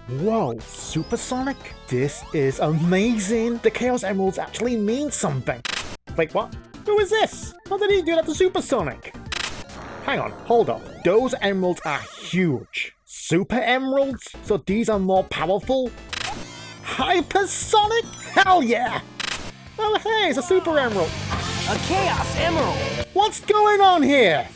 Whoa, Supersonic? This is amazing! The Chaos Emeralds actually mean something! Wait, what? Who is this? How did he do that to Supersonic? Hang on, hold up. Those emeralds are huge. Super emeralds? So these are more powerful? Hypersonic? Hell yeah! Oh hey, it's a super emerald! A Chaos Emerald! What's going on here?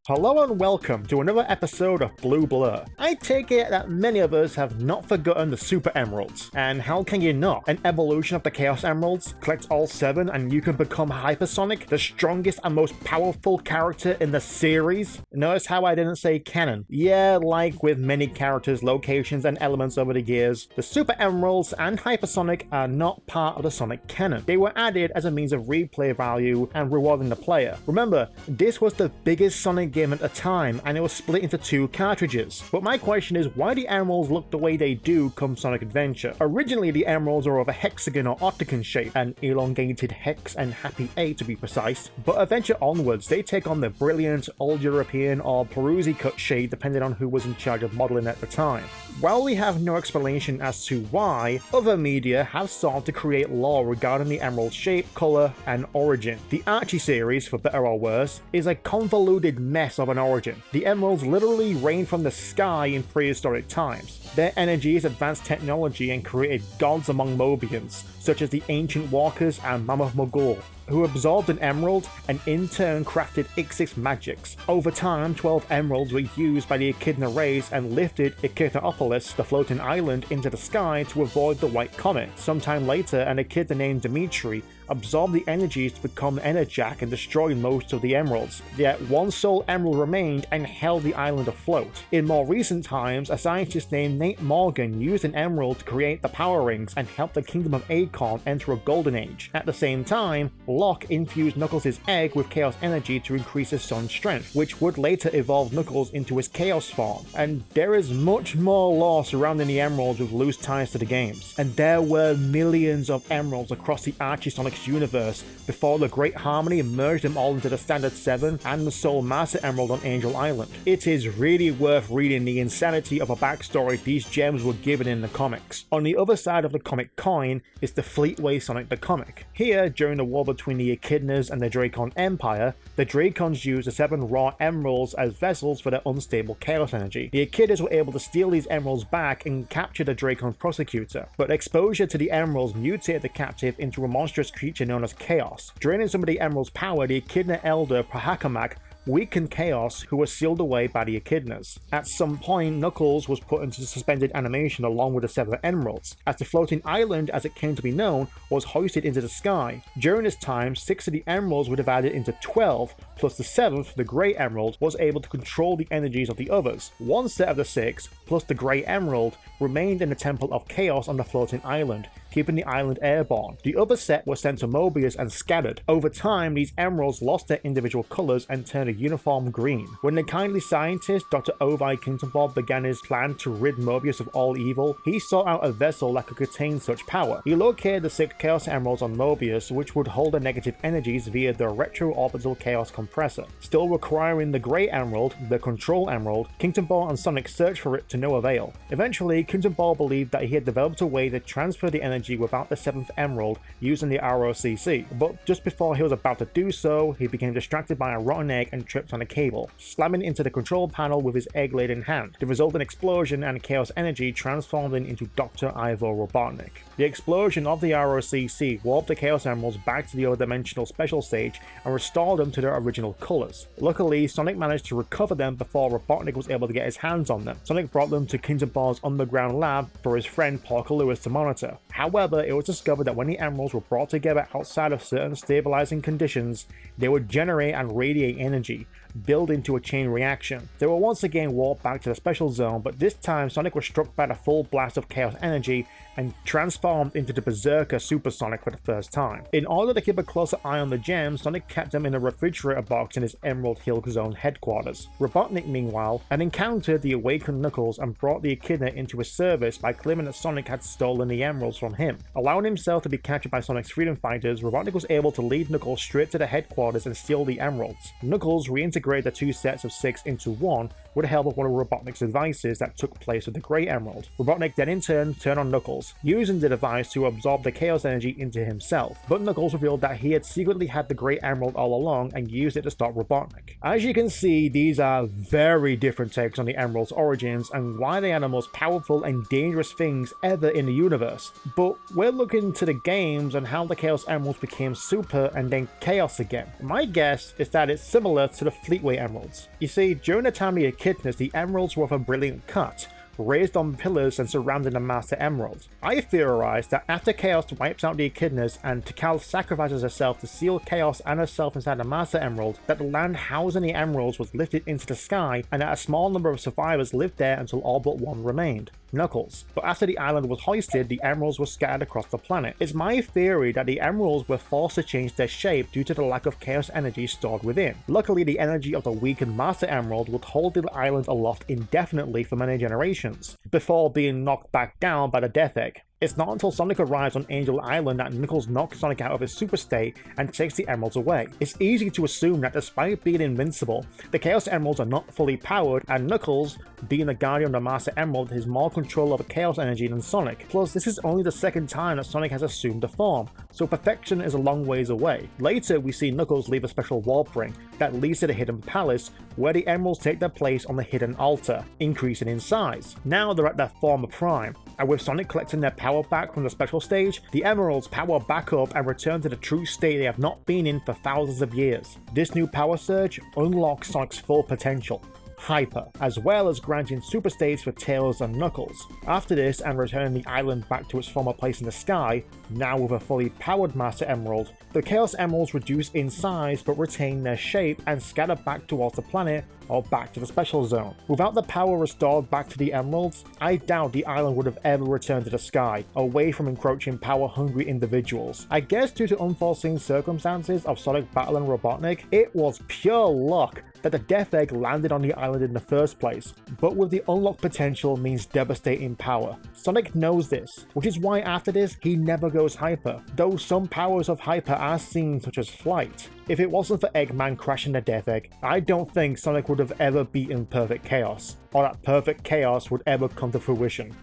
Hello and welcome to another episode of Blue Blur. I take it that many of us have not forgotten the Super Emeralds, and how can you not? An evolution of the Chaos Emeralds, collect all 7 and you can become Hypersonic, the strongest and most powerful character in the series. Notice how I didn't say Canon? Yeah, like with many characters, locations and elements over the years, the Super Emeralds and Hypersonic are not part of the Sonic canon. They were added as a means of replay value and rewarding the player. Remember, this was the biggest Sonic game at the time, and it was split into 2 cartridges. But my question is, why the emeralds look the way they do come Sonic Adventure? Originally, the emeralds are of a hexagon or octagon shape, an elongated hex and happy 8 to be precise, but Adventure onwards, they take on the brilliant, old European or Peruzzi cut shade depending on who was in charge of modeling at the time. While we have no explanation as to why, other media have sought to create lore regarding the emerald's shape, color, and origin. The Archie series, for better or worse, is a convoluted mess of an origin. The emeralds literally rain from the sky in prehistoric times. Their energies advanced technology and created gods among Mobians, such as the Ancient Walkers and Mammoth Mogul, who absorbed an emerald and in turn crafted Ixis magics. Over time, 12 emeralds were used by the Echidna race and lifted Echidnaopolis, the floating island, into the sky to avoid the White Comet. Sometime later, an Echidna named Dimitri absorbed the energies to become Enerjack and destroy most of the emeralds. Yet one sole emerald remained and held the island afloat. In more recent times, a scientist named Nate Morgan used an emerald to create the power rings and help the kingdom of Acorn enter a golden age. At the same time, Locke infused Knuckles' egg with chaos energy to increase his son's strength, which would later evolve Knuckles into his chaos form. And there is much more lore surrounding the emeralds with loose ties to the games. And there were millions of emeralds across the Archie Sonic's universe before the Great Harmony merged them all into the Standard 7 and the Soul Master Emerald on Angel Island. It is really worth reading the insanity of a backstory these gems were given in the comics. On the other side of the comic coin is the Fleetway Sonic the comic. Here, during the war between the Echidnas and the Dracon Empire, the Dracons used the 7 raw emeralds as vessels for their unstable chaos energy. The Echidnas were able to steal these emeralds back and capture the Dracon Prosecutor, but exposure to the emeralds mutated the captive into a monstrous creature known as Chaos. Draining some of the emerald's power, the Echidna Elder Pahakamak weakened Chaos, who was sealed away by the Echidnas. At some point, Knuckles was put into suspended animation along with the 7 emeralds, as the floating island, as it came to be known, was hoisted into the sky. During this time, 6 of the emeralds were divided into 12, plus the 7th, the Grey Emerald, was able to control the energies of the others. One set of the 6, plus the Grey Emerald, remained in the Temple of Chaos on the floating island, keeping the island airborne. The other set were sent to Mobius and scattered. Over time, these emeralds lost their individual colors and turned a uniform green. When the kindly scientist, Dr. Ovi Kintenbob, began his plan to rid Mobius of all evil, he sought out a vessel that could contain such power. He located the 6 Chaos Emeralds on Mobius, which would hold the negative energies via the Retro-Orbital Chaos Compressor. Still requiring the Grey Emerald, the Control Emerald, Kintenbob and Sonic searched for it to no avail. Eventually, Kintenbob believed that he had developed a way to transfer the energy without the 7th emerald using the ROCC, but just before he was about to do so, he became distracted by a rotten egg and tripped on a cable, slamming into the control panel with his egg-laden hand. The resulting explosion and chaos energy transformed him into Dr. Ivo Robotnik. The explosion of the ROCC warped the Chaos Emeralds back to the other dimensional special stage and restored them to their original colors. Luckily, Sonic managed to recover them before Robotnik was able to get his hands on them. Sonic brought them to Kintenbob's underground lab for his friend Parker Lewis to monitor. However, it was discovered that when the emeralds were brought together outside of certain stabilizing conditions, they would generate and radiate energy, build into a chain reaction. They were once again warped back to the special zone, but this time Sonic was struck by the full blast of chaos energy and transformed into the Berserker Super Sonic for the first time. In order to keep a closer eye on the gems, Sonic kept them in a refrigerator box in his Emerald Hill Zone headquarters. Robotnik, meanwhile, had encountered the awakened Knuckles and brought the Echidna into his service by claiming that Sonic had stolen the emeralds from him. Allowing himself to be captured by Sonic's freedom fighters, Robotnik was able to lead Knuckles straight to the headquarters and steal the emeralds. Knuckles reintegrated the two sets of 6 into one with the help of one of Robotnik's devices that took place with the Grey Emerald. Robotnik then in turn turned on Knuckles, using the device to absorb the Chaos Energy into himself, but Knuckles revealed that he had secretly had the Grey Emerald all along and used it to stop Robotnik. As you can see, these are very different takes on the Emerald's origins and why they are the most powerful and dangerous things ever in the universe. But we're looking to the games and how the Chaos Emeralds became Super and then Chaos again. My guess is that it's similar to the Fleetway Emeralds. You see, during the time of the Echidnas, the Emeralds were of a brilliant cut, raised on pillars and surrounding the Master Emerald. I theorize that after Chaos wipes out the Echidnas and Tikal sacrifices herself to seal Chaos and herself inside the Master Emerald, that the land housing the Emeralds was lifted into the sky and that a small number of survivors lived there until all but one remained, Knuckles. But after the island was hoisted, the Emeralds were scattered across the planet. It's my theory that the Emeralds were forced to change their shape due to the lack of Chaos energy stored within. Luckily, the energy of the weakened Master Emerald would hold the island aloft indefinitely for many generations, before being knocked back down by the Death Egg. It's not until Sonic arrives on Angel Island that Knuckles knocks Sonic out of his super state and takes the emeralds away. It's easy to assume that despite being invincible, the Chaos Emeralds are not fully powered, and Knuckles, being the guardian of the Master Emerald, has more control over Chaos energy than Sonic. Plus, this is only the second time that Sonic has assumed a form, so perfection is a long ways away. Later, we see Knuckles leave a special warp ring that leads to the Hidden Palace, where the emeralds take their place on the Hidden Altar, increasing in size. Now they're at their former prime, and with Sonic collecting their power back from the special stage, the emeralds power back up and return to the true state they have not been in for thousands of years. This new power surge unlocks Sonic's full potential, Hyper, as well as granting super states for Tails and Knuckles. After this, and returning the island back to its former place in the sky, now with a fully powered Master Emerald, the Chaos Emeralds reduce in size but retain their shape and scatter back towards the planet or back to the special zone. Without the power restored back to the Emeralds, I doubt the island would have ever returned to the sky, away from encroaching power-hungry individuals. I guess due to unforeseen circumstances of Sonic battling Robotnik, it was pure luck that the Death Egg landed on the island in the first place, but with the unlocked potential means devastating power. Sonic knows this, which is why after this, he never goes Hyper, though some powers of Hyper are seen, such as flight. If it wasn't for Eggman crashing the Death Egg, I don't think Sonic would have ever beaten Perfect Chaos, or that Perfect Chaos would ever come to fruition.